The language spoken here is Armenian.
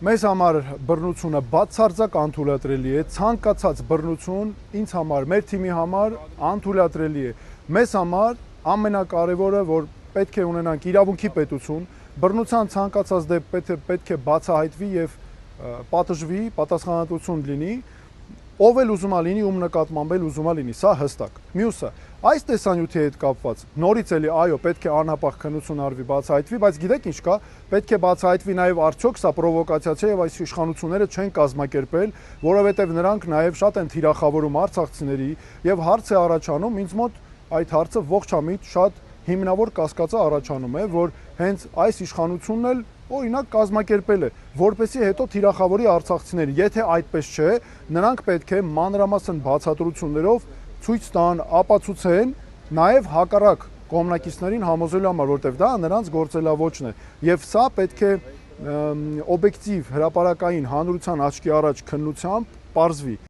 Մեզ համար բռնությունը բացարձակ անթույլատրելի է, ցանկացած բռնություն ինձ համար, մեր թիմի համար անթույլատրելի է։ Մեզ համար ամենակարևորը, որ պետք է ունենանք իրավունքի պետություն, բռնության ցանկացած դեպք պետք է բացահայտվի եւ պատժվի, պատասխանատվություն լինի, ով էլ ուզում է լինի, ում նկատմամբ էլ ուզում է լինի, սա հստակ։ Մյուսը, այս տեսանյութի հետ կապված, նորից էլի, այո, պետք է անհապաղ քննություն արվի, բացահայտվի, բայց գիտեք ինչ կա, պետք է բացահայտվի նաև արդյոք սա պրովոկացիա չէ եւ այս իշխանությունները չեն կազմակերպել, որովհետեւ նրանք նաև շատ են թիրախավորում արցախցիների եւ հարց է առաջանում, ինձ մոտ այդ հարցը ողջամիտ շատ հիմնավոր կասկածը առաջանում է, որ հենց այս իշխանությունն էլ օրինակ կազմակերպել է, որպեսզի հետո թիրախավորի արցախցիների։ Եթե այդպես չէ, նրանք պետք է մանրամասն բացատրություններով ցույց տան, ապացուցեն, նաև հակառակ կողմնակիցներին համոզելու համար, որտեղ դա նրանց գործելավոճն է։ Եվ սա պետք է օբյեկտիվ հրապարակային հանրության աչքի առաջ քննությամբ պարզվի։